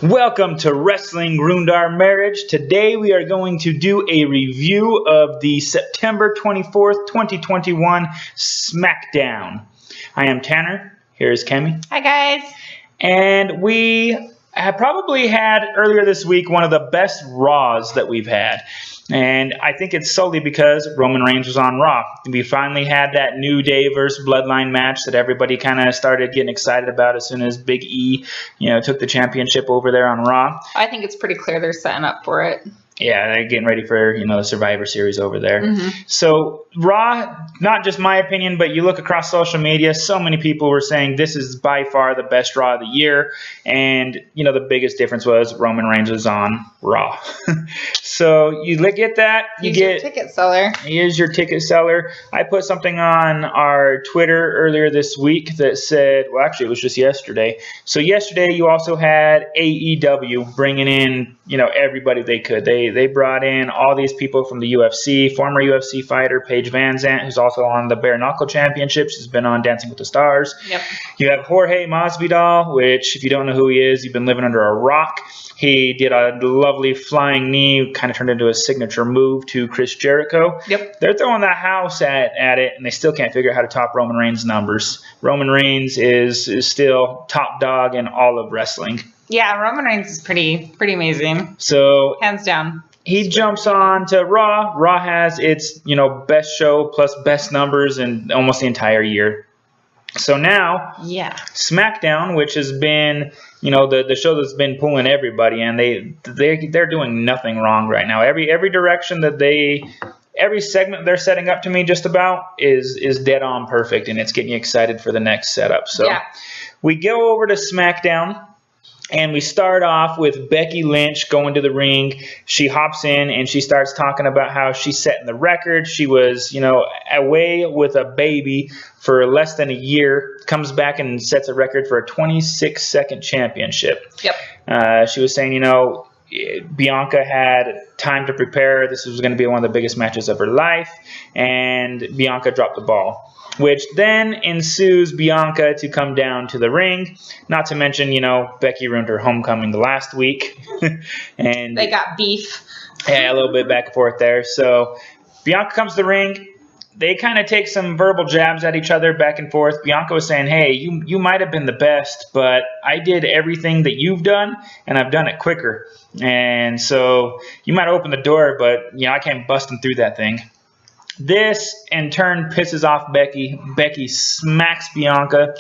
Welcome to Wrestling Ruined Our Marriage. Today we are going to do a review of the September 24th, 2021 Smackdown. I am Tanner. Here's Kemi. Hi, guys. And we have probably had earlier this week one of the best Raws that we've had. And I think it's solely because Roman Reigns was on Raw. We finally had that New Day versus Bloodline match that everybody kind of started getting excited about as soon as Big E, took the championship over there on Raw. I think it's pretty clear they're setting up for it. Yeah, they're getting ready for, the Survivor Series over there. Mm-hmm. So Raw, not just my opinion, but you look across social media, so many people were saying this is by far the best Raw of the year. And, the biggest difference was Roman Reigns was on Raw. So you get that. He's your ticket seller. He is your ticket seller. I put something on our Twitter earlier this week that said, well, actually, it was just yesterday. So yesterday you also had AEW bringing in, everybody they could. They brought in all these people from the UFC, former UFC fighter Paige Van Zandt, who's also on the Bare Knuckle Championship. She's been on Dancing with the Stars. Yep. You have Jorge Masvidal, which, if you don't know who he is, you've been living under a rock. He did a lovely flying knee, kind of turned into a signature move to Chris Jericho. Yep. They're throwing the house at it, and they still can't figure out how to top Roman Reigns' numbers. Roman Reigns is still top dog in all of wrestling. Yeah, Roman Reigns is pretty amazing. So hands down. He jumps on to Raw. Raw has its, best show plus best numbers in almost the entire year. So now, SmackDown, which has been, the show that's been pulling everybody, and they're doing nothing wrong right now. Every direction that every segment they're setting up to me just about is dead on perfect, and it's getting you excited for the next setup. So we go over to SmackDown. And we start off with Becky Lynch going to the ring. She hops in and she starts talking about how she's setting the record. She was, away with a baby for less than a year, comes back and sets a record for a 26-second championship. Yep. She was saying, Bianca had time to prepare. This was going to be one of the biggest matches of her life. And Bianca dropped the ball, which then ensues Bianca to come down to the ring. Not to mention, Becky ruined her homecoming last week. And they got beef. Yeah, a little bit back and forth there. So Bianca comes to the ring. They kind of take some verbal jabs at each other back and forth. Bianca was saying, hey, you might have been the best, but I did everything that you've done, and I've done it quicker. And so you might open the door, but, I came busting through that thing. This, in turn, pisses off Becky. Becky smacks Bianca,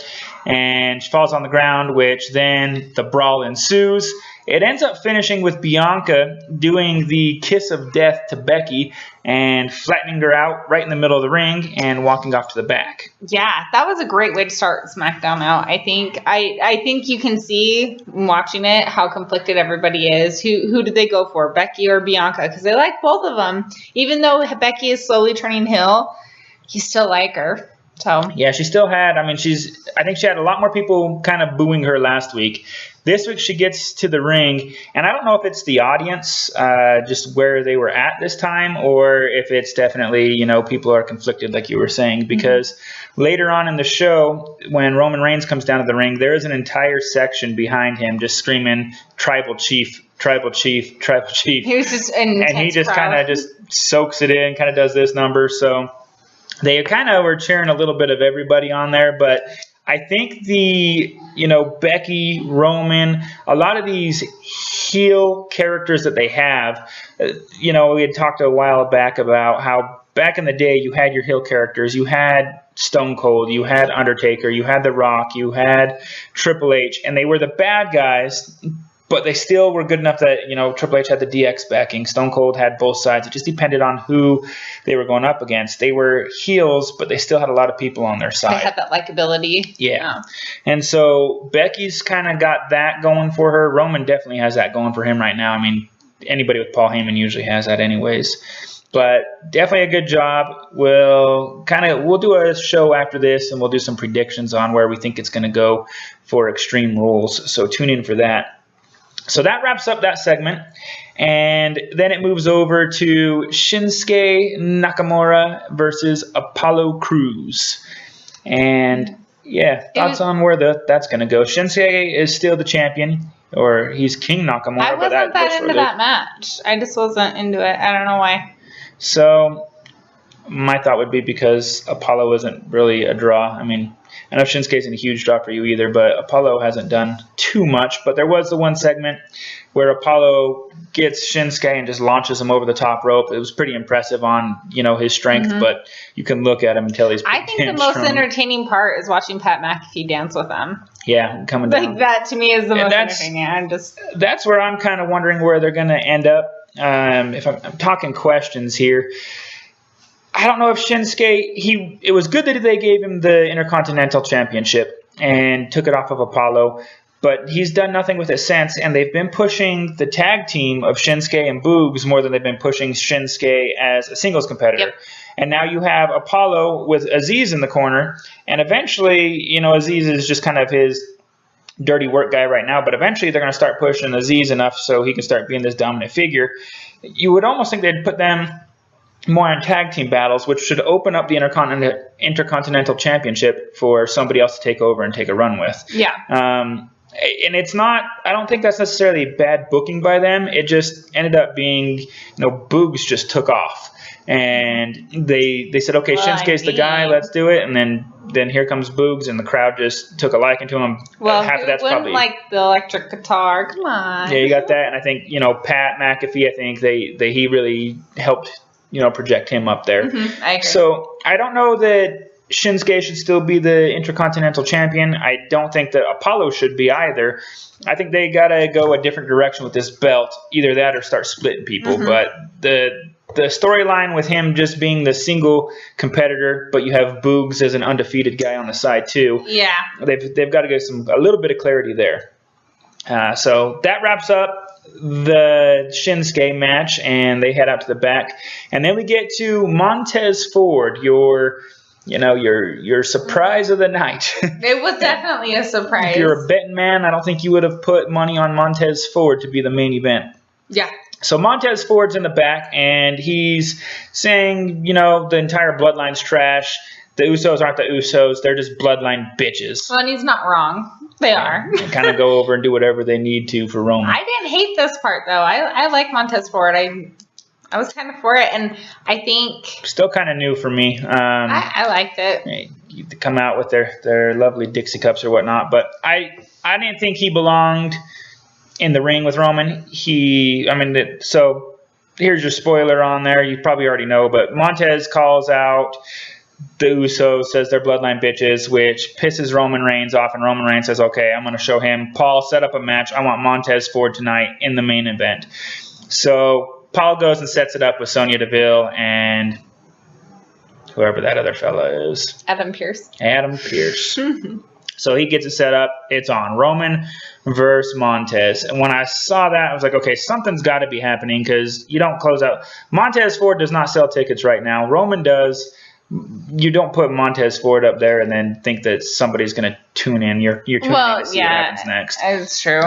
and she falls on the ground, which then the brawl ensues. It ends up finishing with Bianca doing the kiss of death to Becky and flattening her out right in the middle of the ring and walking off to the back. Yeah, that was a great way to start SmackDown out. I think you can see watching it how conflicted everybody is. Who did they go for, Becky or Bianca? Because they like both of them. Even though Becky is slowly turning heel, you still like her. So yeah, she still had. I think she had a lot more people kind of booing her last week. This week she gets to the ring, and I don't know if it's the audience, just where they were at this time, or if it's definitely, people are conflicted like you were saying, because later on in the show, when Roman Reigns comes down to the ring, there is an entire section behind him just screaming, "Tribal Chief, Tribal Chief, Tribal Chief." He was just and he just kind of just soaks it in, kind of does this number. So they kind of were cheering a little bit of everybody on there, but I think the, Becky, Roman, a lot of these heel characters that they have, we had talked a while back about how back in the day you had your heel characters. You had Stone Cold, you had Undertaker, you had The Rock, you had Triple H, and they were the bad guys, but they still were good enough that, Triple H had the DX backing. Stone Cold had both sides. It just depended on who they were going up against. They were heels, but they still had a lot of people on their side. They had that likability. Yeah. And so Becky's kind of got that going for her. Roman definitely has that going for him right now. Anybody with Paul Heyman usually has that anyways. But definitely a good job. We'll do a show after this, and we'll do some predictions on where we think it's going to go for Extreme Rules. So tune in for that. So that wraps up that segment, and then it moves over to Shinsuke Nakamura versus Apollo Crews. And Yeah, thoughts on where that's going to go. Shinsuke is still the champion, or he's King Nakamura. I wasn't that into that match. I just wasn't into it. I don't know why. So my thought would be because Apollo isn't really a draw. I mean, I know Shinsuke isn't a huge draw for you either, but Apollo hasn't done too much. But there was the one segment where Apollo gets Shinsuke and just launches him over the top rope. It was pretty impressive on, his strength, but you can look at him and tell he's pretty I think the most entertaining part is watching Pat McAfee dance with him. Yeah, coming down. Like, that to me is the most entertaining. That's where I'm kind of wondering where they're going to end up. If I'm talking questions here, I don't know if Shinsuke, it was good that they gave him the Intercontinental Championship and took it off of Apollo, but he's done nothing with it since, and they've been pushing the tag team of Shinsuke and Boogs more than they've been pushing Shinsuke as a singles competitor. Yep. And now you have Apollo with Aziz in the corner, and eventually, Aziz is just kind of his dirty work guy right now, but eventually they're going to start pushing Aziz enough so he can start being this dominant figure. You would almost think they'd put them more in tag team battles, which should open up the Intercontinental Championship for somebody else to take over and take a run with. Yeah. And it's not, I don't think that's necessarily bad booking by them. It just ended up being, Boogs just took off. And they said, okay, Shinsuke's the guy, let's do it. And then here comes Boogs, and the crowd just took a liking to him. Well, half of that's probably like the electric guitar. Come on. Yeah, you got that. And I think, Pat McAfee, I think he really helped project him up there. Mm-hmm, I agree. So I don't know that Shinsuke should still be the Intercontinental Champion. I don't think that Apollo should be either. I think they got to go a different direction with this belt. Either that or start splitting people. Mm-hmm. But the storyline with him just being the single competitor, but you have Boogs as an undefeated guy on the side too. Yeah. They've got to get a little bit of clarity there. So that wraps up the Shinsuke match, and they head out to the back, and then we get to Montez Ford, your surprise of the night. It was definitely a surprise. If you're a betting man, I don't think you would have put money on Montez Ford to be the main event. Yeah. So Montez Ford's in the back, and he's saying, the entire bloodline's trash. The Usos aren't the Usos. They're just bloodline bitches. Well, and he's not wrong. They are. They kind of go over and do whatever they need to for Roman. I didn't hate this part, though. I like Montez Ford. I was kind of for it, and I think... Still kind of new for me. I liked it. You come out with their lovely Dixie cups or whatnot, but I didn't think he belonged in the ring with Roman. So here's your spoiler on there. You probably already know, but Montez calls out the Usos, says they're bloodline bitches, which pisses Roman Reigns off, and Roman Reigns says, okay, I'm going to show him. Paul, set up a match. I want Montez Ford tonight in the main event. So Paul goes and sets it up with Sonya Deville and whoever that other fella is. Adam Pearce. So he gets it set up. It's on. Roman versus Montez. And when I saw that, I was like, okay, something's got to be happening because you don't close out. Montez Ford does not sell tickets right now. Roman does. You don't put Montez Ford up there and then think that somebody's going to tune in. You're tuning in to see what happens next. That's true.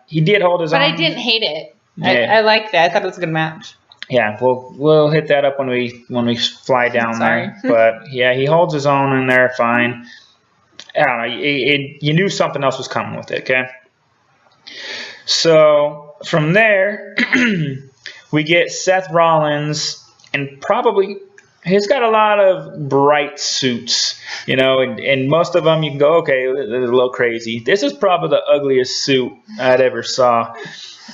He did hold his own. But I didn't hate it. Yeah. I liked that. I thought it was a good match. Yeah, we'll hit that up when we fly down there. But yeah, he holds his own in there fine. I don't know. You knew something else was coming with it, okay? So from there, we get Seth Rollins, and probably he's got a lot of bright suits, and most of them you can go, okay, it's a little crazy. This is probably the ugliest suit I'd ever saw.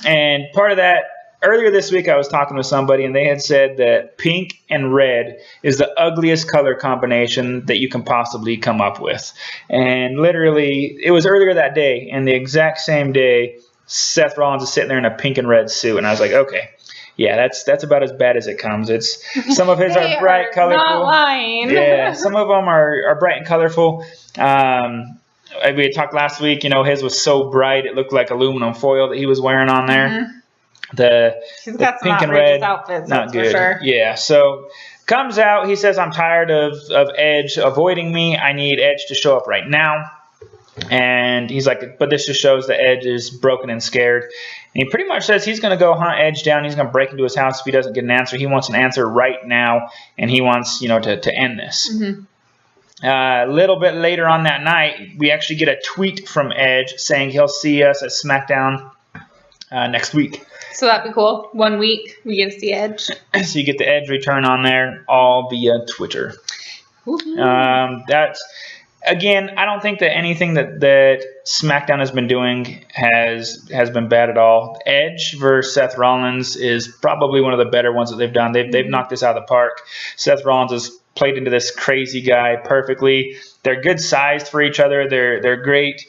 And part of that, earlier this week I was talking with somebody, and they had said that pink and red is the ugliest color combination that you can possibly come up with. And literally, it was earlier that day, and the exact same day, Seth Rollins is sitting there in a pink and red suit, and I was like, okay. Yeah, that's about as bad as it comes. It's some of his are bright, colorful. Not lying. Yeah, some of them are bright and colorful. We had talked last week. His was so bright it looked like aluminum foil that he was wearing on there. Mm-hmm. He's got some pink and red outfits. Not good. For sure. Yeah. So comes out. He says, "I'm tired of Edge avoiding me. I need Edge to show up right now." And he's like, but this just shows that Edge is broken and scared. And he pretty much says he's going to go hunt Edge down. He's going to break into his house if he doesn't get an answer. He wants an answer right now, and he wants, to end this. Mm-hmm. A little bit later on that night, we actually get a tweet from Edge saying he'll see us at SmackDown next week. So that'd be cool. 1 week, we get to see Edge. So you get the Edge return on there, all via Twitter. That's, again, I don't think that anything that SmackDown has been doing has been bad at all. Edge versus Seth Rollins is probably one of the better ones that they've done. They've knocked this out of the park. Seth Rollins has played into this crazy guy perfectly. They're good sized for each other. They're great.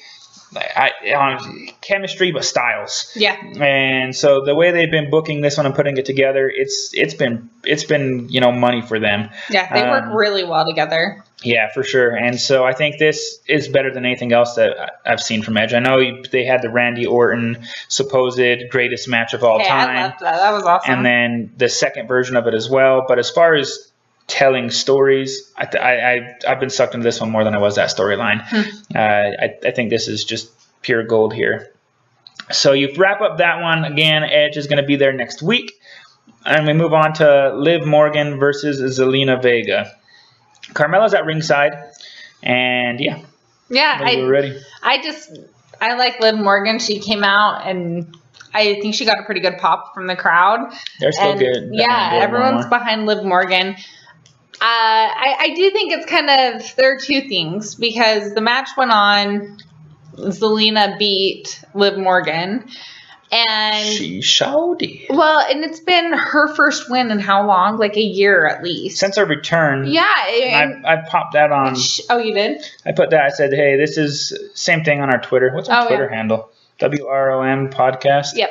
Chemistry, but styles. Yeah. And so the way they've been booking this one and putting it together, it's been money for them. Yeah, they work really well together. Yeah, for sure. And so I think this is better than anything else that I've seen from Edge. I know they had the Randy Orton supposed greatest match of all time. I loved that. That was awesome. And then the second version of it as well. But as far as telling stories, I've been sucked into this one more than I was that storyline. I think this is just pure gold here. So you wrap up that one. Again, Edge is going to be there next week. And we move on to Liv Morgan versus Zelina Vega. Carmella's at ringside. And yeah. Yeah. We're ready. I like Liv Morgan. She came out and I think she got a pretty good pop from the crowd. They're still good. Yeah, everyone's behind Liv Morgan. I do think it's there are two things because the match went on. Zelina beat Liv Morgan. And she showed it. Well, and it's been her first win in how long? Like a year at least. Since her return. Yeah. I popped that on. Oh, you did? I put that. I said, hey, this is same thing on our Twitter. What's our Twitter handle? WROM podcast. Yep.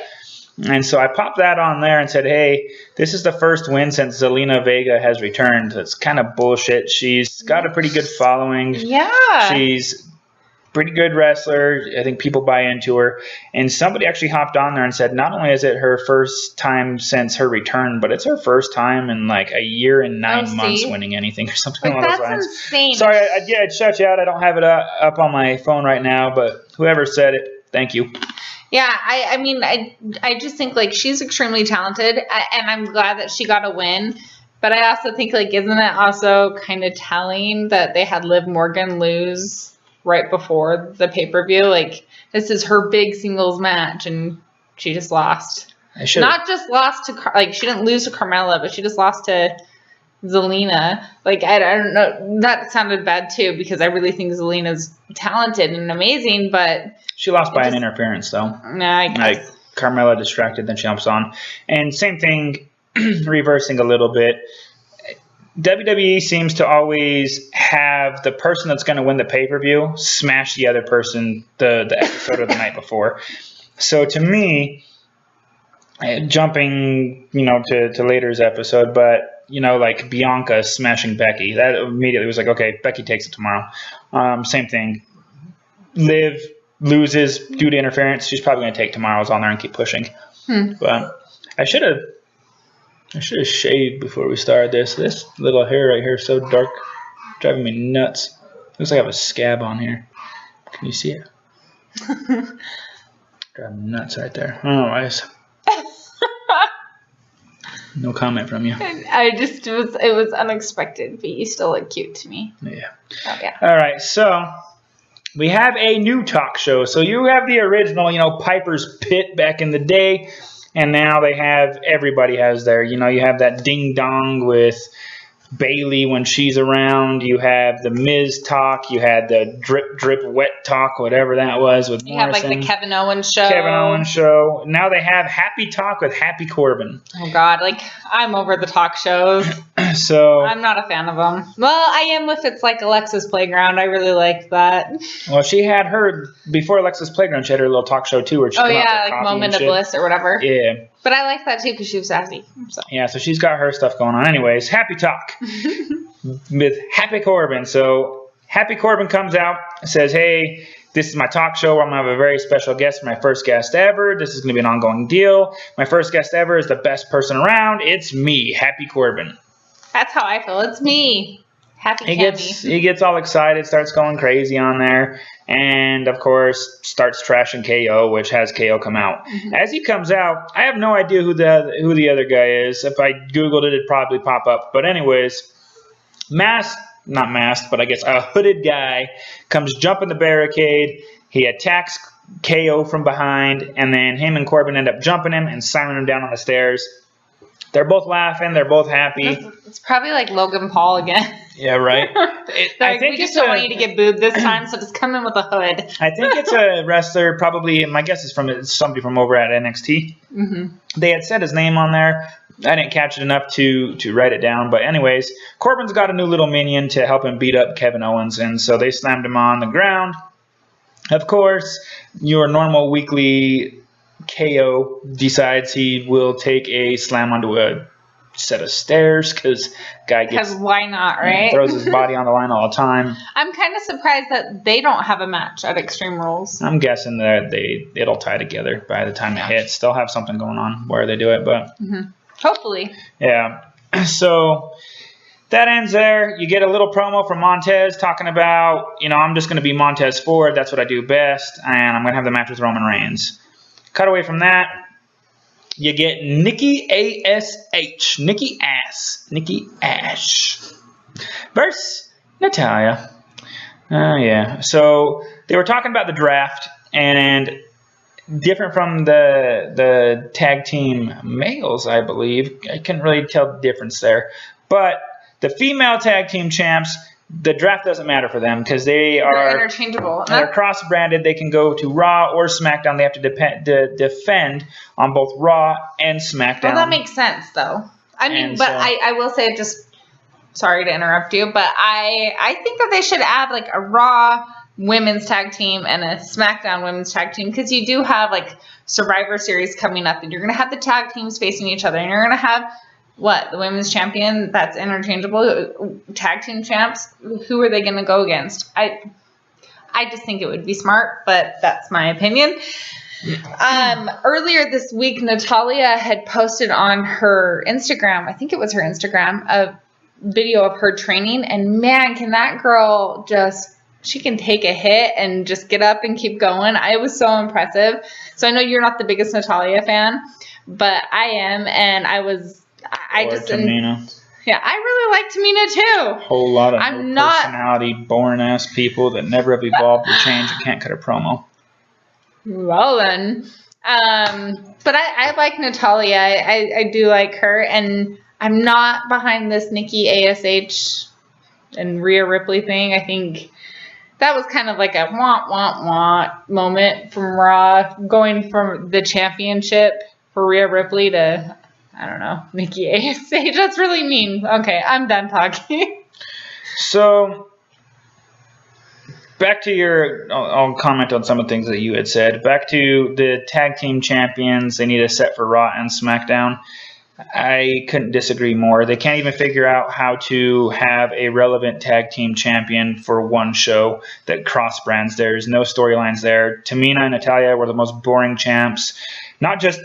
And so I popped that on there and said, hey, this is the first win since Zelina Vega has returned. It's kind of bullshit. She's got a pretty good following. Yeah. She's a pretty good wrestler. I think people buy into her. And somebody actually hopped on there and said not only is it her first time since her return, but it's her first time in like a year and 9 months winning anything or something along those lines. That's insane. Sorry, I'd shut you out. I don't have it up on my phone right now, but whoever said it, thank you. Yeah, I just think like she's extremely talented, and I'm glad that she got a win. But I also think like isn't it also kind of telling that they had Liv Morgan lose right before the pay-per-view? Like this is her big singles match, and she just lost. Not just lost to she didn't lose to Carmella, but she just lost to Zelina. Like I don't know, that sounded bad too because I really think Zelina's talented and amazing, but she lost by an interference though. Nah, I guess. Like Carmella distracted, then she jumps on, and same thing, reversing a little bit. WWE seems to always have the person that's going to win the pay-per-view smash the other person the episode of the night before. So to me, jumping to later's episode, but like Bianca smashing Becky, that immediately was like, okay, Becky takes it tomorrow. Same thing. Liv loses due to interference. She's probably going to take tomorrow's on there and keep pushing. But I should have shaved before we started this. This little hair right here is so dark, driving me nuts. Looks like I have a scab on here. Can you see it? Driving me nuts right there. Anyways. No comment from you. It was unexpected, but you still look cute to me. Yeah. Oh, yeah. All right, so we have a new talk show. So you have the original, Piper's Pit back in the day, and now everybody has their, you have that ding dong with Bailey when she's around. You have the Miz talk. You had the drip drip wet talk, whatever that was with Morrison. You have like the Kevin Owens show. Now they have Happy Talk with Happy Corbin. Oh God, I'm over the talk shows. So I'm not a fan of them. Well, I am if it's like Alexa's Playground. I really like that. Well, she had her before Alexa's Playground. She had her little talk show too, where she like Moment of Bliss or whatever. Yeah. But I like that too because she was sassy. So. Yeah, so she's got her stuff going on. Anyways, Happy Talk with Happy Corbin. So Happy Corbin comes out, says, hey, this is my talk show where I'm going to have a very special guest, my first guest ever. This is going to be an ongoing deal. My first guest ever is the best person around. It's me, Happy Corbin. That's how I feel. It's me. Happy He gets all excited, starts going crazy on there, and of course starts trashing KO, which has KO come out. Mm-hmm. As he comes out, I have no idea who the other guy is. If I Googled it, it'd probably pop up. But anyways, mask not masked, but I guess a hooded guy comes jumping the barricade. He attacks KO from behind, and then him and Corbin end up jumping him and slamming him down on the stairs. They're both laughing. They're both happy. It's probably like Logan Paul again. Yeah, right. I think we just don't want you to get booed this time, so just come in with a hood. I think it's a wrestler, probably, my guess is it's somebody from over at NXT. Mm-hmm. They had said his name on there. I didn't catch it enough to write it down. But anyways, Corbin's got a new little minion to help him beat up Kevin Owens, and so they slammed him on the ground. Of course, your normal weekly KO decides he will take a slam onto a set of stairs because why not, right? Throws his body on the line all the time. I'm kind of surprised that they don't have a match at Extreme Rules. I'm guessing that it'll tie together by the time it hits. They'll have something going on where they do it, but hopefully. Yeah. So that ends there. You get a little promo from Montez talking about, I'm just going to be Montez Ford. That's what I do best, and I'm going to have the match with Roman Reigns. Cut away from that, you get Nikki A.S.H. Nikki Ash versus Natalya. Yeah. So they were talking about the draft, and different from the tag team males, I believe. I couldn't really tell the difference there. But the female tag team champs, the draft doesn't matter for them because they're interchangeable. They're cross-branded. They can go to Raw or SmackDown. They have to defend on both Raw and SmackDown. Well, that makes sense, though. I will say, just sorry to interrupt you, but I think that they should add like a Raw women's tag team and a SmackDown women's tag team, because you do have like Survivor Series coming up, and you're going to have the tag teams facing each other, and you're going to have the women's champion that's interchangeable, tag team champs. Who are they going to go against? I just think it would be smart, but that's my opinion. Earlier this week, Natalya had posted on her Instagram, I think it was her Instagram, a video of her training, and man, can that girl she can take a hit and just get up and keep going. It was so impressive. So I know you're not the biggest Natalya fan, but I am, and Tamina. Yeah, I really like Tamina too. Whole lot of personality, boring ass people that never have evolved or changed and can't cut a promo. Well then, but I like Natalya. I do like her, and I'm not behind this Nikki ASH and Rhea Ripley thing. I think that was kind of like a want moment from Raw, going from the championship for Rhea Ripley to, I don't know, Nikki ASH. That's really mean. Okay, I'm done talking. So, back to I'll comment on some of the things that you had said. Back to the tag team champions, they need a set for Raw and SmackDown. I couldn't disagree more. They can't even figure out how to have a relevant tag team champion for one show that cross brands. There's no storylines there. Tamina and Natalya were the most boring champs. Not just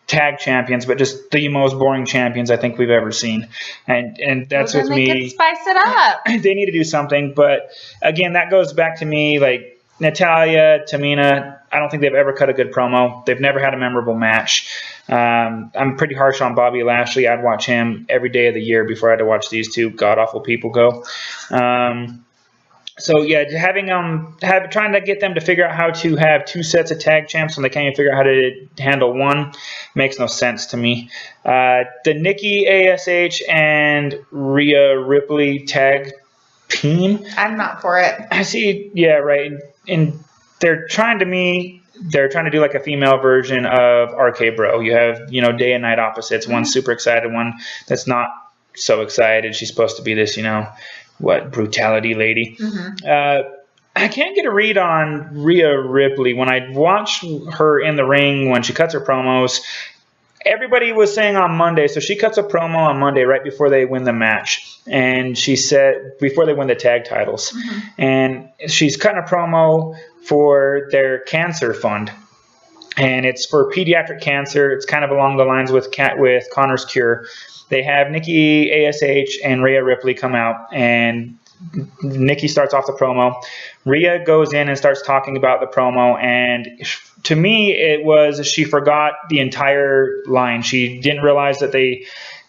tag champions, but just the most boring champions I think we've ever seen. And that's with me. They could spice it up. They need to do something. But again, that goes back to me, like Natalya, Tamina, I don't think they've ever cut a good promo. They've never had a memorable match. I'm pretty harsh on Bobby Lashley. I'd watch him every day of the year before I had to watch these two god-awful people go. So yeah, trying to get them to figure out how to have two sets of tag champs when they can't even figure out how to handle one makes no sense to me. The Nikki ASH and Rhea Ripley tag team, I'm not for it. I see. Yeah, right. And they're trying to do like a female version of RK Bro. You have, day and night opposites. Mm-hmm. One's super excited, one that's not so excited. She's supposed to be this, brutality lady. Mm-hmm. I can't get a read on Rhea Ripley. When I watch her in the ring, when she cuts her promos, everybody was saying on Monday, so she cuts a promo on Monday right before they win the match. And she said, before they win the tag titles. Mm-hmm. And she's cutting a promo for their cancer fund. And it's for pediatric cancer. It's kind of along the lines with Connor's Cure. They have Nikki ASH and Rhea Ripley come out, and Nikki starts off the promo. Rhea goes in and starts talking about the promo, and to me, it was she forgot the entire line. She didn't realize that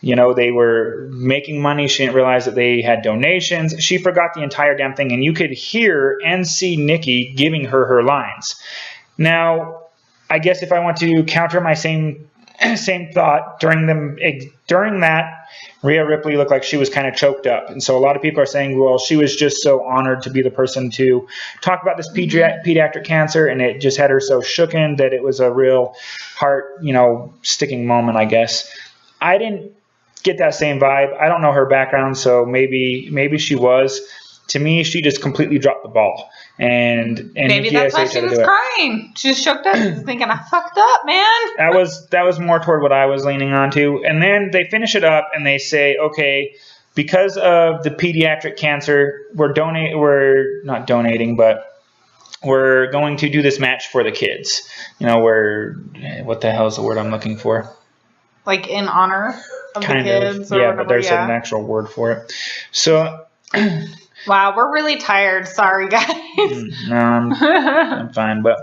They were making money. She didn't realize that they had donations. She forgot the entire damn thing, and you could hear and see Nikki giving her lines. Now, I guess if I want to counter my same thought, during that, Rhea Ripley looked like she was kind of choked up. And so a lot of people are saying, well, she was just so honored to be the person to talk about this pediatric cancer, and it just had her so shooken that it was a real heart, sticking moment, I guess. I didn't get that same vibe. I don't know her background, so maybe she was. To me, she just completely dropped the ball. And maybe that's why she was crying. She was shook up. She was thinking, I fucked up, man. That was more toward what I was leaning on to. And then they finish it up and they say, okay, because of the pediatric cancer, we're not donating, but we're going to do this match for the kids. What the hell is the word I'm looking for? Like in honor of the kids? Yeah, but there's an actual word for it. So... Wow, we're really tired. Sorry, guys. No, I'm fine. But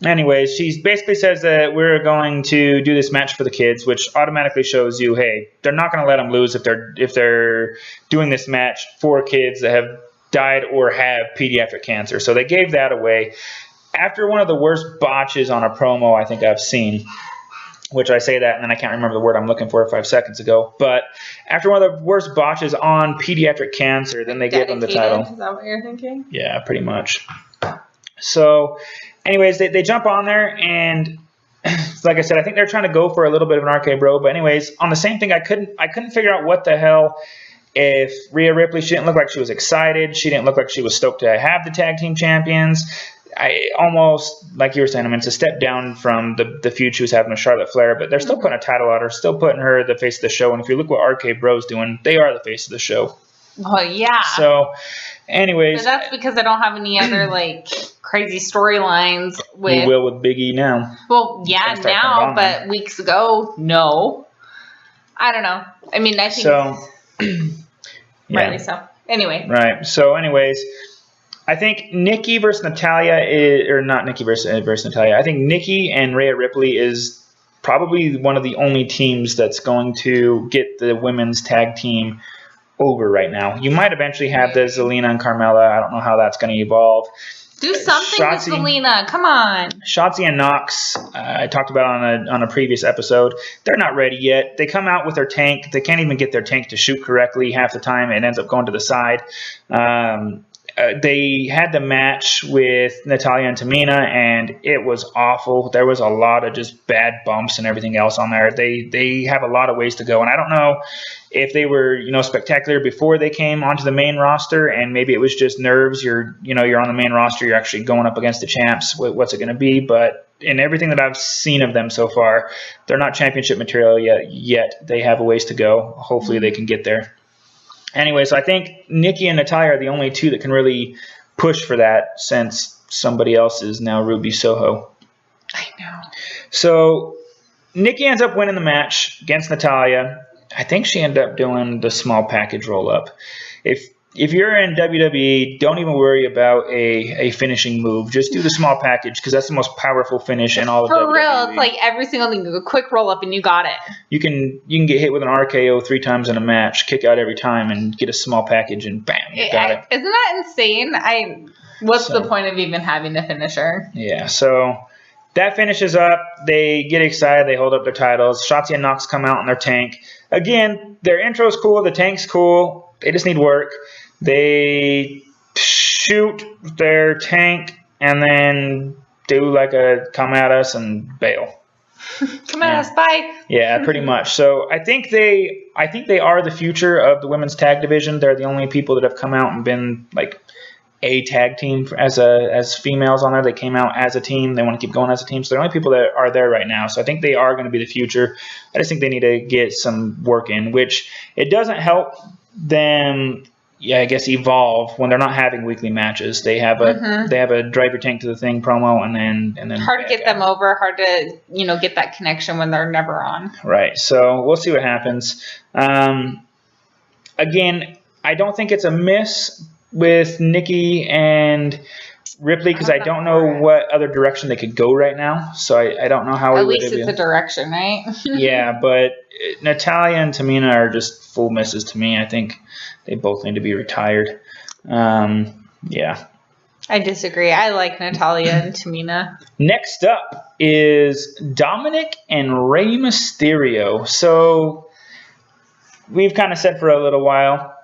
anyways, she basically says that we're going to do this match for the kids, which automatically shows you, hey, they're not going to let them lose if they're doing this match for kids that have died or have pediatric cancer. So they gave that away. After one of the worst botches on a promo I think I've seen, which I say that and then I can't remember the word I'm looking for 5 seconds ago. But after one of the worst botches on pediatric cancer, then they give them the title. Is that what you're thinking? Yeah, pretty much. So, anyways, they jump on there, and like I said, I think they're trying to go for a little bit of an RK Bro. But anyways, on the same thing, I couldn't figure out what the hell. If Rhea Ripley, she didn't look like she was excited. She didn't look like she was stoked to have the tag team champions. I almost, like you were saying, it's a step down from the feud she was having with Charlotte Flair, but they're still putting a title on her, still putting her the face of the show. And if you look what RK Bro's doing, they are the face of the show. Oh, yeah. So, anyways. But that's because I don't have any other, crazy storylines with... You will with Big E now. Well, yeah, now, but weeks ago, no. I don't know. I mean, I think... So, yeah. Rightly so. Anyway. Right. So, anyways... I think Nikki versus Natalya or not Nikki versus Natalya. I think Nikki and Rhea Ripley is probably one of the only teams that's going to get the women's tag team over right now. You might eventually have the Zelina and Carmella. I don't know how that's going to evolve. Do something with Zelina. Come on. Shotzi and Nox, I talked about on a previous episode. They're not ready yet. They come out with their tank. They can't even get their tank to shoot correctly half the time. It ends up going to the side. They had the match with Natalya and Tamina, and it was awful. There was a lot of just bad bumps and everything else on there. They have a lot of ways to go, and I don't know if they were spectacular before they came onto the main roster, and maybe it was just nerves. You're on the main roster. You're actually going up against the champs. What's it going to be? But in everything that I've seen of them so far, they're not championship material yet. They have a ways to go. Hopefully, they can get there. Anyway, so I think Nikki and Natalya are the only two that can really push for that, since somebody else is now Ruby Soho. I know. So Nikki ends up winning the match against Natalya. I think she ended up doing the small package roll-up. If you're in WWE, don't even worry about a finishing move. Just do the small package, because that's the most powerful finish in all of WWE. For real, it's like every single thing. A quick roll up and you got it. You can get hit with an RKO 3 times in a match, kick out every time, and get a small package, and bam, you got it. Isn't that insane? What's the point of even having a finisher? Yeah, so that finishes up. They get excited. They hold up their titles. Shotzi and Nox come out in their tank. Again, their intro's cool. The tank's cool. They just need work. They shoot their tank and then do like a come at us and bail. Come at us, bye. Yeah, pretty much. So I think they are the future of the women's tag division. They're the only people that have come out and been like a tag team as females on there. They came out as a team. They want to keep going as a team. So they're the only people that are there right now. So I think they are going to be the future. I just think they need to get some work in, which it doesn't help them. Yeah, I guess evolve when they're not having weekly matches. They have a drive your tank to the thing promo, and then hard to get them over. Hard to get that connection when they're never on. Right. So we'll see what happens. Again, I don't think it's a miss with Nikki and Ripley, because I don't know what other direction they could go right now. So I don't know how. At least it's a direction, right? Yeah, but Natalya and Tamina are just full misses to me. I think they both need to be retired. Yeah. I disagree. I like Natalya and Tamina. Next up is Dominic and Rey Mysterio. So we've kind of said for a little while,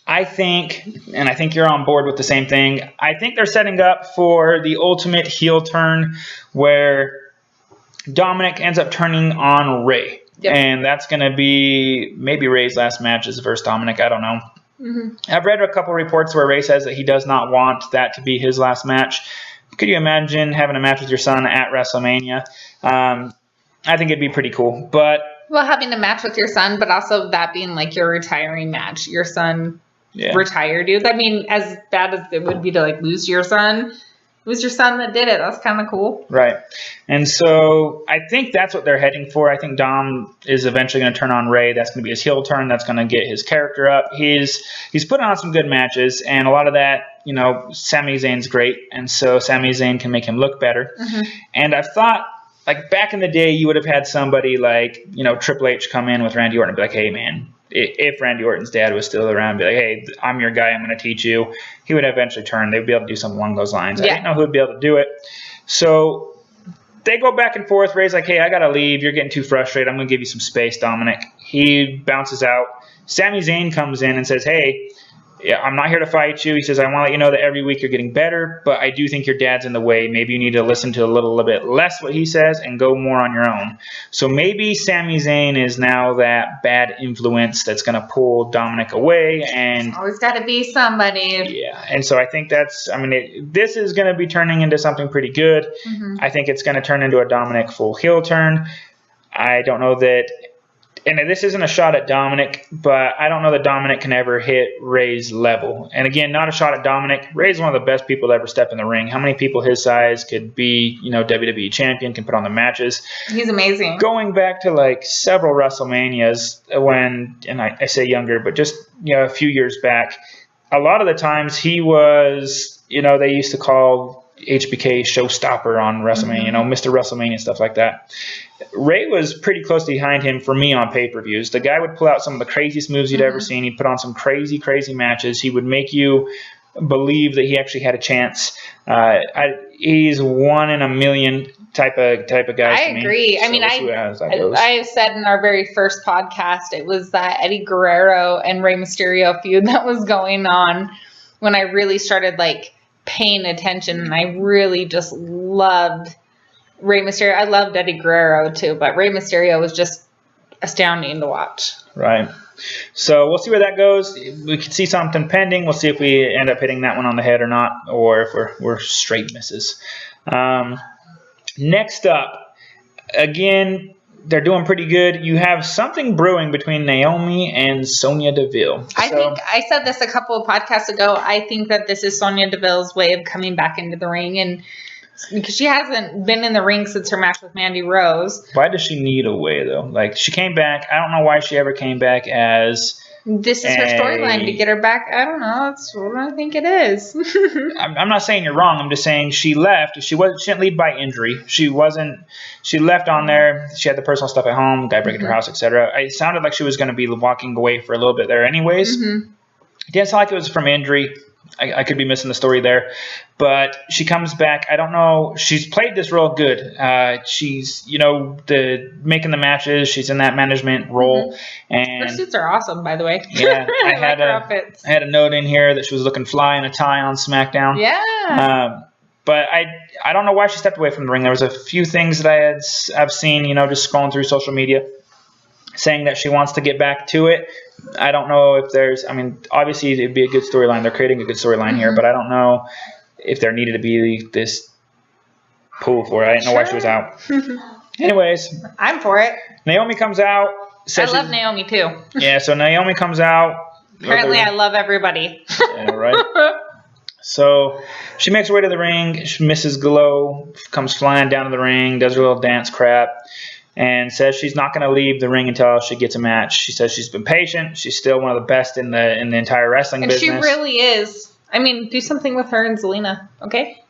I think you're on board with the same thing. I think they're setting up for the ultimate heel turn where Dominic ends up turning on Rey. Yep. And that's going to be maybe Rey's last match is versus Dominic. I don't know. Mm-hmm. I've read a couple reports where Rey says that he does not want that to be his last match. Could you imagine having a match with your son at WrestleMania? I think it'd be pretty cool. But having a match with your son, but also that being like your retiring match. Your son retired you. I mean, as bad as it would be to like lose your son, it was your son that did it. That's kind of cool. Right. And so I think that's what they're heading for. I think Dom is eventually going to turn on Rey. That's going to be his heel turn. That's going to get his character up. He's putting on some good matches, and a lot of that, Sami Zayn's great, and so Sami Zayn can make him look better. Mm-hmm. And I've thought, like back in the day, you would have had somebody like, Triple H come in with Randy Orton and be like, hey, man, if Randy Orton's dad was still around, be like, hey, I'm your guy, I'm going to teach you. He would eventually turn. They'd be able to do something along those lines. Yeah. I didn't know who would be able to do it. So they go back and forth. Rey's like, hey, I got to leave. You're getting too frustrated. I'm going to give you some space, Dominic. He bounces out. Sami Zayn comes in and says, hey, I'm not here to fight you. He says, I want to let you know that every week you're getting better, but I do think your dad's in the way. Maybe you need to listen to a little bit less what he says and go more on your own. So maybe Sami Zayn is now that bad influence that's going to pull Dominic away. And always got to be somebody. Yeah, and so I think this is going to be turning into something pretty good. Mm-hmm. I think it's going to turn into a Dominic full heel turn. I don't know that. And this isn't a shot at Dominic, but I don't know that Dominic can ever hit Rey's level. And again, not a shot at Dominic. Rey's one of the best people to ever step in the ring. How many people his size could be, WWE champion, can put on the matches? He's amazing. Going back to like several WrestleManias when, and I say younger, but just, a few years back, a lot of the times he was, they used to call HBK showstopper on WrestleMania, mm-hmm. Mr. WrestleMania, stuff like that. Rey was pretty close behind him for me on pay-per-views. The guy would pull out some of the craziest moves you'd mm-hmm. ever seen. He'd put on some crazy, crazy matches. He would make you believe that he actually had a chance. He's one in a million type of guy. I agree. So I said in our very first podcast, it was that Eddie Guerrero and Rey Mysterio feud that was going on when I really started like paying attention, and I really just loved Rey Mysterio. I loved Eddie Guerrero too, but Rey Mysterio was just astounding to watch. Right. So we'll see where that goes. We can see something pending. We'll see if we end up hitting that one on the head or not, or if we're straight misses. Next up, again, they're doing pretty good. You have something brewing between Naomi and Sonya Deville. I think I said this a couple of podcasts ago. I think that this is Sonya Deville's way of coming back into the ring, and because she hasn't been in the ring since her match with Mandy Rose. Why does she need a way, though? Like, she came back. I don't know why she ever came back as... This is her storyline to get her back. I don't know. That's what I think it is. I'm not saying you're wrong. I'm just saying she left. She didn't leave by injury. She left on there. She had the personal stuff at home, guy breaking mm-hmm. her house, etc. It sounded like she was going to be walking away for a little bit there anyways. Mm-hmm. It didn't sound like it was from injury. I could be missing the story there. But she comes back. I don't know. She's played this role good. She's, making the matches. She's in that management role. Mm-hmm. And her suits are awesome, by the way. Yeah. I had a note in here that she was looking fly in a tie on SmackDown. Yeah. But I don't know why she stepped away from the ring. There was a few things that I've seen, just scrolling through social media, saying that she wants to get back to it. I don't know if obviously it'd be a good storyline. They're creating a good storyline mm-hmm. here, but I don't know if there needed to be this pull for it. I didn't know why she was out. Anyways. I'm for it. Naomi comes out. I love Naomi too. Yeah, so Naomi comes out. Apparently I love everybody. Yeah, right. So she makes her way to the ring. She misses Glow, comes flying down to the ring, does her little dance crap, and says she's not going to leave the ring until she gets a match. She says she's been patient. She's still one of the best in the entire wrestling business. And she really is. I mean, do something with her and Zelina, okay?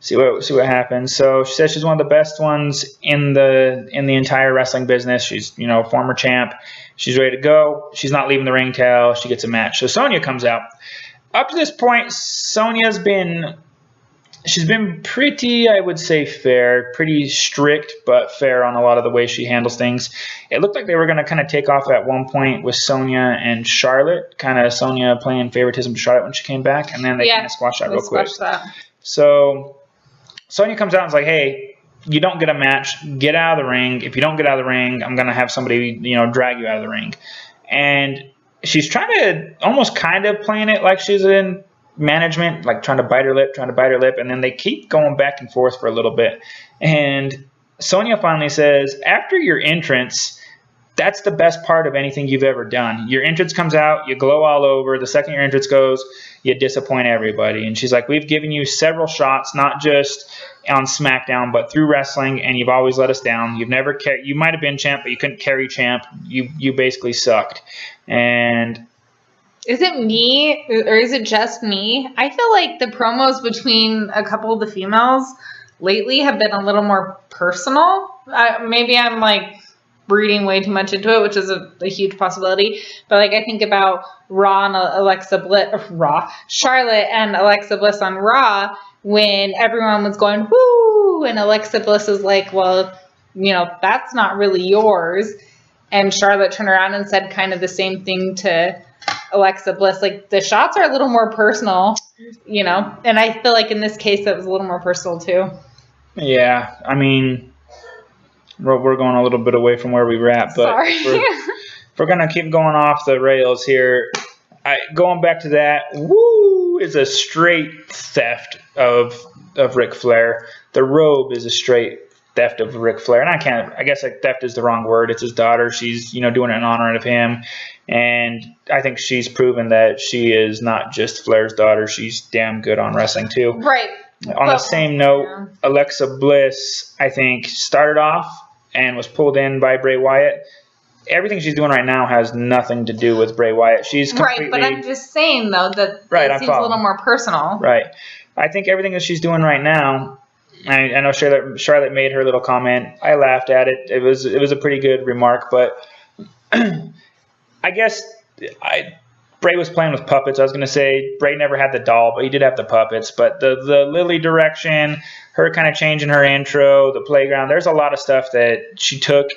see what happens. So she says she's one of the best ones in the entire wrestling business. She's former champ. She's ready to go. She's not leaving the ring till she gets a match. So Sonya comes out. Up to this point, Sonya's been pretty, I would say, fair, pretty strict, but fair on a lot of the way she handles things. It looked like they were going to kind of take off at one point with Sonya and Charlotte, kind of Sonya playing favoritism to Charlotte when she came back, and then they kind of squashed that real quick. So Sonya comes out and is like, hey, you don't get a match. Get out of the ring. If you don't get out of the ring, I'm going to have somebody, drag you out of the ring. And she's trying to almost kind of playing it like she's in management, like trying to bite her lip, and then they keep going back and forth for a little bit. And Sonya finally says, after your entrance, that's the best part of anything you've ever done. Your entrance comes out, you glow all over. The second your entrance goes, you disappoint everybody. And she's like, we've given you several shots, not just on SmackDown, but through wrestling, and you've always let us down. You've never you might have been champ, but you couldn't carry champ. You basically sucked. And is it me, or is it just me? I feel like the promos between a couple of the females lately have been a little more personal. Maybe I'm like reading way too much into it, which is a huge possibility. But like I think about Charlotte and Alexa Bliss on Raw when everyone was going woo, and Alexa Bliss is like, well, that's not really yours. And Charlotte turned around and said kind of the same thing to Alexa Bliss. Like the shots are a little more personal, and I feel like in this case that was a little more personal too. Yeah, I mean, we're going a little bit away from where we were at, but we're gonna keep going off the rails here. Going back to that, woo is a straight theft of Ric Flair. The robe is a straight theft of Ric Flair, and I guess like theft is the wrong word. It's his daughter. She's doing it in honor of him, and I think she's proven that she is not just Flair's daughter. She's damn good on wrestling too. Right. On the same note, Alexa Bliss, I think, started off and was pulled in by Bray Wyatt. Everything she's doing right now has nothing to do with Bray Wyatt. She's completely... Right, but I'm just saying, though, that it seems a little more personal. Right. I think everything that she's doing right now, I know Charlotte made her little comment. I laughed at it. It was a pretty good remark, but I guess Bray was playing with puppets. I was going to say Bray never had the doll, but he did have the puppets. But the Lily direction, her kind of changing her intro, the playground, there's a lot of stuff that she took.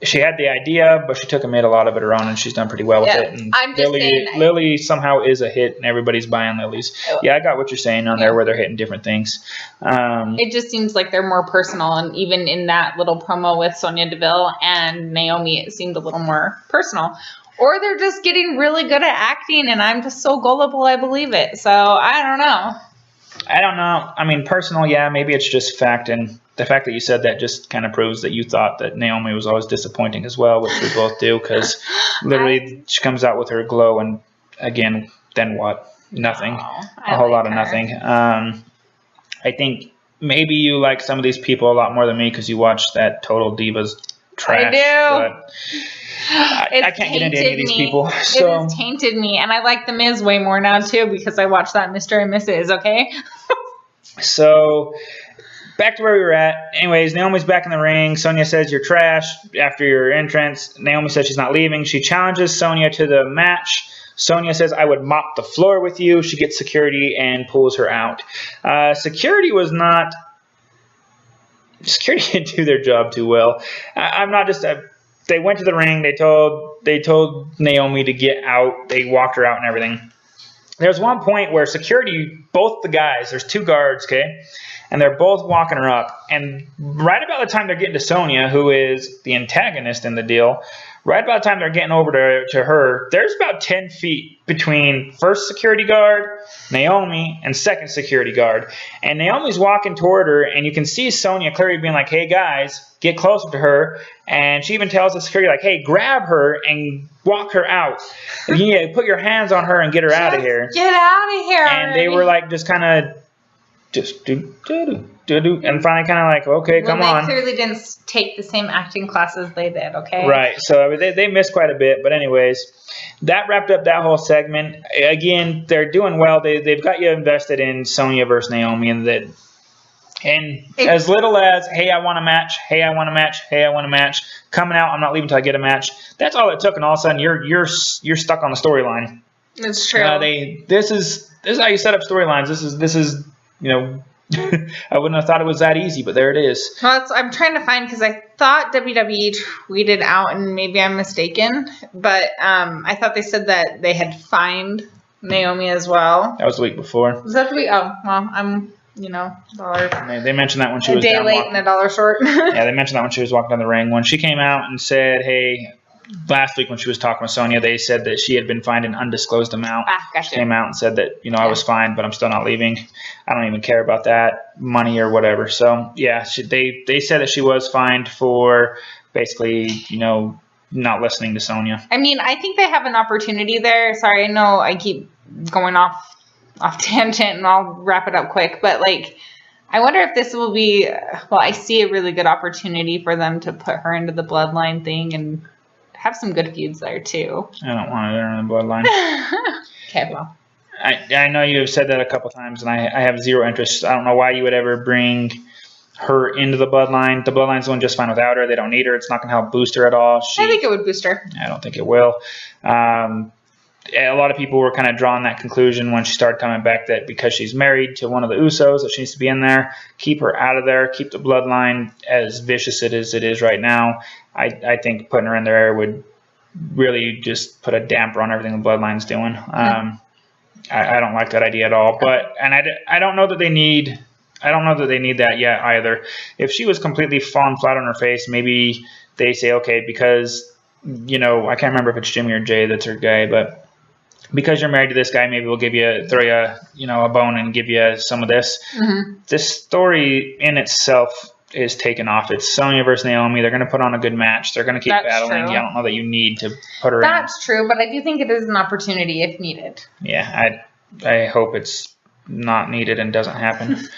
She had the idea, but she took and made a lot of it her own, and she's done pretty well with it. And I'm just saying, Lily somehow is a hit, and everybody's buying Lily's. Yeah, I got what you're saying on there, where they're hitting different things. It just seems like they're more personal, and even in that little promo with Sonya Deville and Naomi, it seemed a little more personal. Or they're just getting really good at acting, and I'm just so gullible I believe it. So I don't know. I mean, personal, yeah, maybe it's just fact, and the fact that you said that just kind of proves that you thought that Naomi was always disappointing as well, which we both do, because literally she comes out with her glow, and again, then what? Nothing. A whole lot of nothing. I think maybe you like some of these people a lot more than me because you watch that Total Divas trash. I do. But I can't get into any of these people. So. It has tainted me, and I like The Miz way more now, too, because I watched that Mr. and Mrs., okay? So, back to where we were at. Anyways, Naomi's back in the ring. Sonya says you're trash after your entrance. Naomi says she's not leaving. She challenges Sonya to the match. Sonya says, I would mop the floor with you. She gets security and pulls her out. Security didn't do their job too well. I'm not just they went to the ring. They told Naomi to get out. They walked her out and everything. There's one point where security, both the guys, there's two guards, okay? And they're both walking her up. And right about the time they're getting to Sonya, who is the antagonist in the deal, right about the time they're getting over to her, there's about 10 feet between first security guard, Naomi, and second security guard. And Naomi's walking toward her, and you can see Sonya clearly being like, hey, guys, get closer to her. And she even tells the security, like, hey, grab her and walk her out. Yeah, put your hands on her and get her out of here. Get out of here. And they were like, just kind of, and finally kind of like, okay, come on. They clearly didn't take the same acting classes they did, okay? Right. So they missed quite a bit. But anyways, that wrapped up that whole segment. Again, they're doing well. They've got you invested in Sonya versus Naomi, and that And as little as, hey, I want a match, hey, I want a match, hey, I want a match, coming out, I'm not leaving until I get a match. That's all it took, and all of a sudden you're stuck on the storyline. It's true. This is how you set up storylines. This is I wouldn't have thought it was that easy, but there it is. Well, I'm trying to find, because I thought WWE tweeted out, and maybe I'm mistaken, but I thought they said that they had fined Naomi as well. That was the week before. Was that the week? Oh, well, I'm, dollar. They mentioned that when she was a day late and $1 short. Yeah, they mentioned that when she was walking down the ring. When she came out and said, hey, last week when she was talking with Sonya, they said that she had been fined an undisclosed amount. Gotcha. She came out and said that, I was fined, but I'm still not leaving. I don't even care about that money or whatever. So, yeah, they said that she was fined for basically, not listening to Sonya. I mean, I think they have an opportunity there. Sorry, I know I keep going off tangent, and I'll wrap it up quick. But, I wonder if this will be, I see a really good opportunity for them to put her into the bloodline thing and have some good feuds there, too. I don't want her in the bloodline. Okay, well. I know you have said that a couple times, and I have zero interest. I don't know why you would ever bring her into the bloodline. The bloodline's doing just fine without her. They don't need her. It's not going to help boost her at all. I think it would boost her. I don't think it will. A lot of people were kind of drawing that conclusion when she started coming back, that because she's married to one of the Usos, that she needs to be in there. Keep her out of there. Keep the bloodline as vicious as it is right now. I think putting her in there would really just put a damper on everything the bloodline's doing. I don't like that idea at all. But I don't know that they need. I don't know that they need that yet either. If she was completely falling flat on her face, maybe they say, okay, because I can't remember if it's Jimmy or Jay that's her guy, but because you're married to this guy, maybe we'll throw you a bone and give you some of this. Mm-hmm. This story in itself is taken off. It's Sonya versus Naomi. They're going to put on a good match. They're going to keep battling. True. I don't know that you need to put her in. That's true, but I do think it is an opportunity if needed. Yeah, I hope it's not needed and doesn't happen.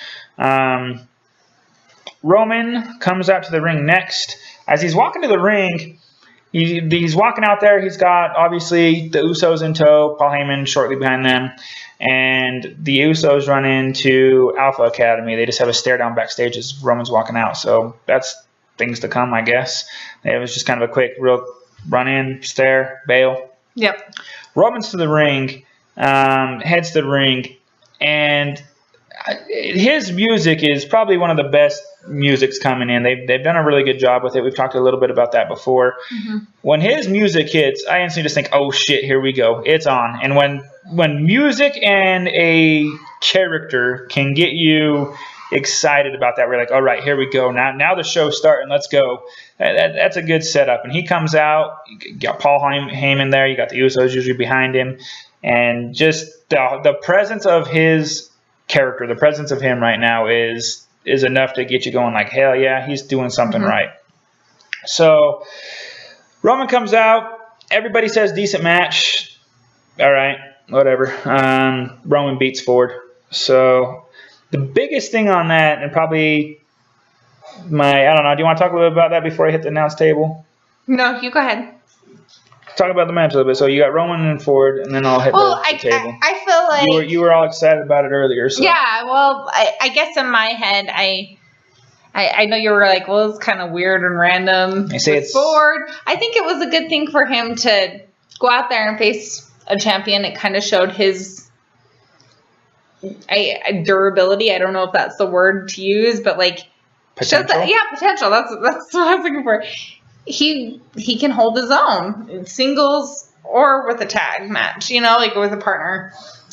Roman comes out to the ring next. As he's walking to the ring, he's walking out there. He's got, obviously, the Usos in tow, Paul Heyman shortly behind them. And the Usos run into Alpha Academy. They just have a stare down backstage as Roman's walking out. So that's things to come, I guess. It was just kind of a quick, real run in, stare, bail. Yep. Roman's to the ring, heads to the ring, and his music is probably one of the best musics coming in. They've done a really good job with it. We've talked a little bit about that before. Mm-hmm. When his music hits, I instantly just think, oh shit, here we go. It's on. And when music and a character can get you excited about that, we're like, all right, here we go. Now the show's starting. Let's go. That's a good setup. And he comes out. You got Paul Heyman there. You got the Usos usually behind him. And just the presence of his character, the presence of him right now is enough to get you going like, hell yeah, he's doing something right. So Roman comes out. Everybody says decent match. All right, whatever. Roman beats Ford. So the biggest thing on that, and probably I don't know, do you want to talk a little bit about that before I hit the announce table? No, you go ahead. Talk about the match a little bit. So you got Roman and Ford, and then I'll hit the table. I feel like you were all excited about it earlier. So. Yeah, well, I guess in my head, I know you were like, well, it's kind of weird and random. I say it's Ford. I think it was a good thing for him to go out there and face a champion. It kind of showed his durability. I don't know if that's the word to use, but potential. Potential. That's what I was looking for. He can hold his own in singles or with a tag match, with a partner.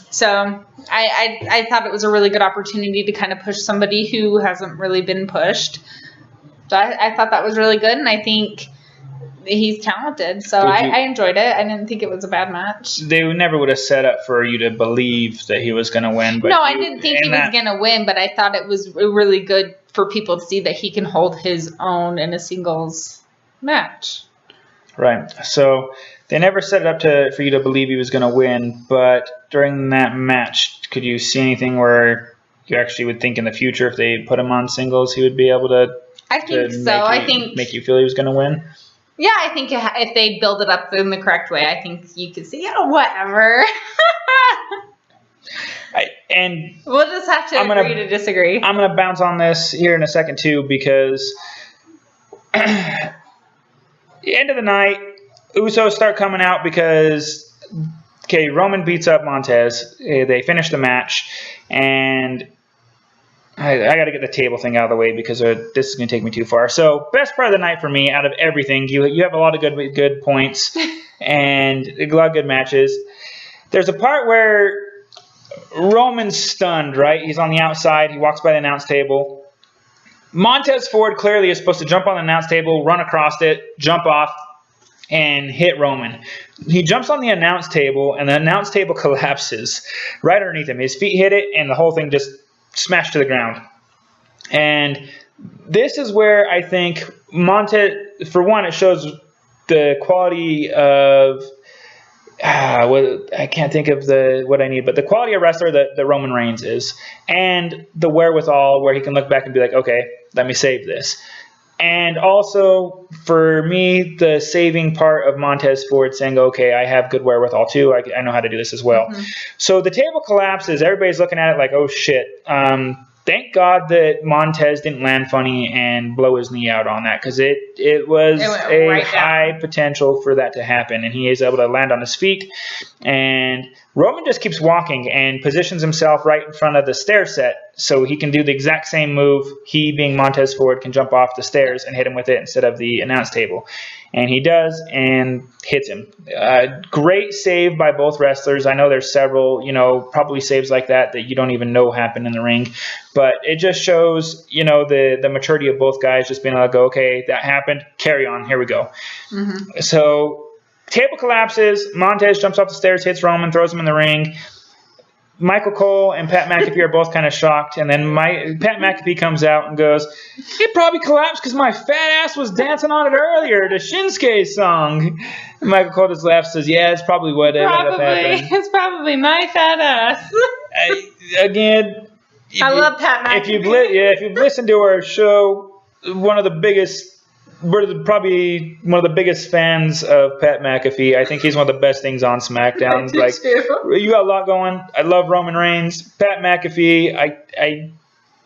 So I thought it was a really good opportunity to kind of push somebody who hasn't really been pushed. So I thought that was really good, and I think he's talented. So I enjoyed it. I didn't think it was a bad match. They never would have set up for you to believe that he was going to win. But no, I didn't think he was going to win, but I thought it was really good for people to see that he can hold his own in a singles match. Right. So they never set it up for you to believe he was going to win, but during that match, could you see anything where you actually would think in the future if they put him on singles, he would be able to? I think so. Make you feel he was going to win. Yeah, I think if they build it up in the correct way, I think you could see, whatever. And we'll just have to agree to disagree. I'm going to bounce on this here in a second, too, because the end of the night, Usos start coming out because, Roman beats up Montez. They finish the match, and I got to get the table thing out of the way because this is going to take me too far. So, best part of the night for me, out of everything, you have a lot of good points and a lot of good matches. There's a part where Roman's stunned, right? He's on the outside. He walks by the announce table. Montez Ford clearly is supposed to jump on the announce table, run across it, jump off, and hit Roman. He jumps on the announce table, and the announce table collapses right underneath him. His feet hit it, and the whole thing just smashed to the ground. And this is where I think Montez, for one, it shows the quality of I can't think of what I need, but the quality of wrestler that Roman Reigns is, and the wherewithal where he can look back and be like, okay, let me save this. And also, for me, the saving part of Montez Ford saying, okay, I have good wherewithal too. I know how to do this as well. Mm-hmm. So the table collapses. Everybody's looking at it like, oh, shit. Thank God that Montez didn't land funny and blow his knee out on that, because it was a high potential for that to happen. And he is able to land on his feet. And Roman just keeps walking and positions himself right in front of the stair set so he can do the exact same move. He, being Montez Ford, can jump off the stairs and hit him with it instead of the announce table. And he does and hits him. Great save by both wrestlers. I know there's several, probably saves like that you don't even know happen in the ring. But it just shows, the maturity of both guys just being able to go, okay, that happened. Carry on. Here we go. Mm-hmm. So table collapses. Montez jumps off the stairs, hits Roman, throws him in the ring. Michael Cole and Pat McAfee are both kind of shocked, and then Pat McAfee comes out and goes, it probably collapsed because my fat ass was dancing on it earlier, the Shinsuke song. And Michael Cole just laughs and says, yeah, it's probably what ended up happening. It's probably my fat ass. Again, I love Pat McAfee. If you've listened to our show, we're probably one of the biggest fans of Pat McAfee. I think he's one of the best things on SmackDown. You got a lot going. I love Roman Reigns. Pat McAfee, I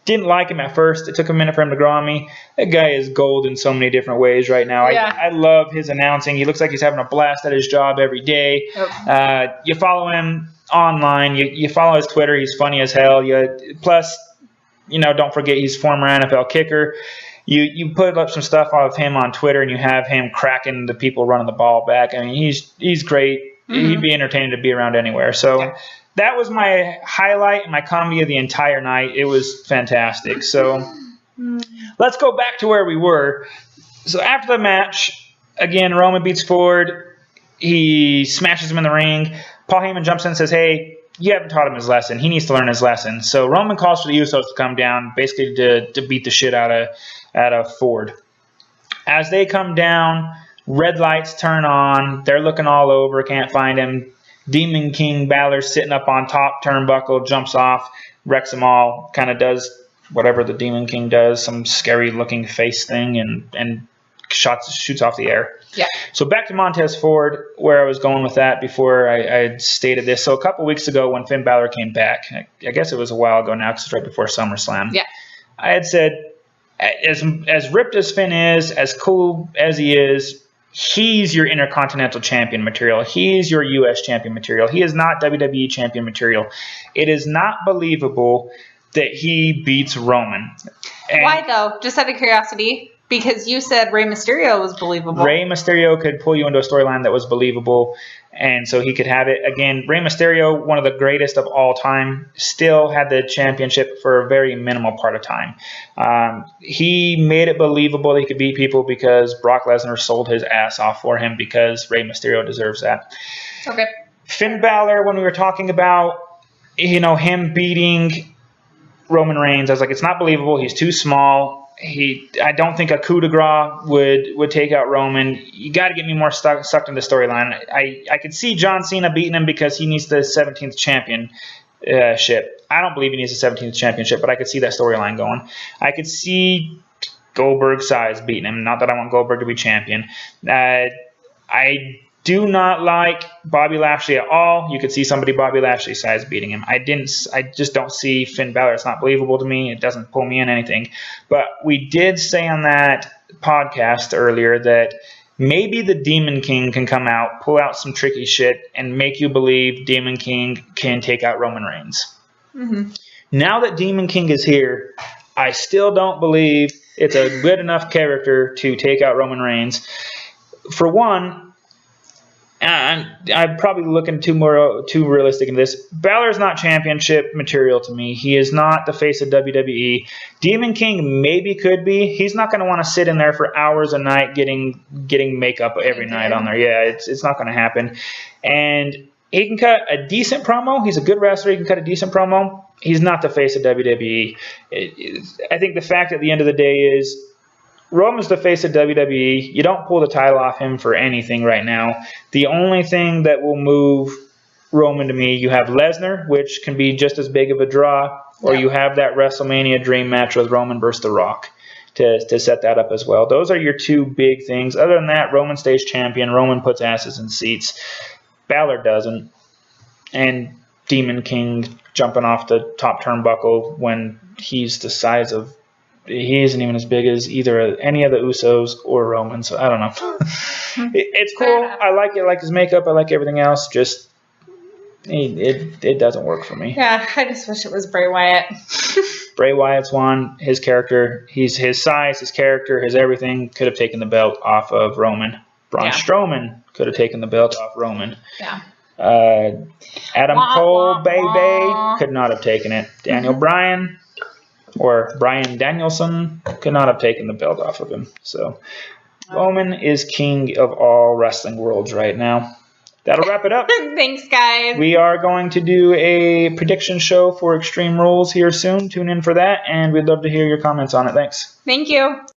didn't like him at first. It took a minute for him to grow on me. That guy is gold in so many different ways right now. Yeah. I love his announcing. He looks like he's having a blast at his job every day. Oh. You follow him online. You follow his Twitter. He's funny as hell. Plus, don't forget he's former NFL kicker. You put up some stuff of him on Twitter, and you have him cracking the people running the ball back. I mean, he's great. Mm-hmm. He'd be entertaining to be around anywhere. So that was my highlight and my comedy of the entire night. It was fantastic. So let's go back to where we were. So after the match, again, Roman beats Ford. He smashes him in the ring. Paul Heyman jumps in and says, hey, you haven't taught him his lesson. He needs to learn his lesson. So Roman calls for the Usos to come down, basically to beat the shit out of Ford. As they come down, red lights turn on. They're looking all over, can't find him. Demon King Balor sitting up on top turnbuckle, jumps off, wrecks them all, kind of does whatever the Demon King does, some scary-looking face thing, and shoots off the air. Yeah. So back to Montez Ford, where I was going with that before I had stated this. So a couple weeks ago when Finn Balor came back, I guess it was a while ago now because it's right before SummerSlam. Yeah. I had said, as ripped as Finn is, as cool as he is, he's your Intercontinental Champion material. He's your U.S. Champion material. He is not WWE Champion material. It is not believable that he beats Roman. And why, though? Just out of curiosity. Because you said Rey Mysterio was believable. Rey Mysterio could pull you into a storyline that was believable, and so he could have it. Again, Rey Mysterio, one of the greatest of all time, still had the championship for a very minimal part of time. He made it believable that he could beat people because Brock Lesnar sold his ass off for him, because Rey Mysterio deserves that. Okay. Finn Balor, when we were talking about him beating Roman Reigns, I was like, it's not believable. He's too small. I don't think a coup de grace would take out Roman. You got to get me more sucked in the storyline. I could see John Cena beating him because he needs the 17th championship. I don't believe he needs the 17th championship, but I could see that storyline going. I could see Goldberg size beating him. Not that I want Goldberg to be champion. I do not like Bobby Lashley at all. You could see somebody Bobby Lashley size beating him. I just don't see Finn Balor. It's not believable to me. It doesn't pull me in anything. But we did say on that podcast earlier that maybe the Demon King can come out, pull out some tricky shit, and make you believe Demon King can take out Roman Reigns. Mm-hmm. Now that Demon King is here, I still don't believe it's a good enough character to take out Roman Reigns. For one, I'm probably looking too realistic in this. Balor's not championship material to me. He is not the face of WWE. Demon King maybe could be. He's not going to want to sit in there for hours a night getting makeup every night on there. Yeah, it's not going to happen. And he can cut a decent promo. He's a good wrestler. He can cut a decent promo. He's not the face of WWE. I think the fact at the end of the day is Roman's the face of WWE. You don't pull the title off him for anything right now. The only thing that will move Roman to me, you have Lesnar, which can be just as big of a draw, or you have that WrestleMania dream match with Roman versus The Rock to set that up as well. Those are your two big things. Other than that, Roman stays champion. Roman puts asses in seats. Balor doesn't. And Demon King jumping off the top turnbuckle when he's the size of... He isn't even as big as either any of the Usos or Roman, so I don't know. It's cool. I like it. I like his makeup. I like everything else. Just it doesn't work for me. Yeah, I just wish it was Bray Wyatt. Bray Wyatt's won. His character, his size, his character, his everything could have taken the belt off of Roman. Braun Strowman could have taken the belt off Roman. Yeah. Adam Cole, Bay could not have taken it. Daniel Bryan. Or Bryan Danielson could not have taken the belt off of him. So Roman is king of all wrestling worlds right now. That'll wrap it up. Thanks, guys. We are going to do a prediction show for Extreme Rules here soon. Tune in for that, and we'd love to hear your comments on it. Thanks. Thank you.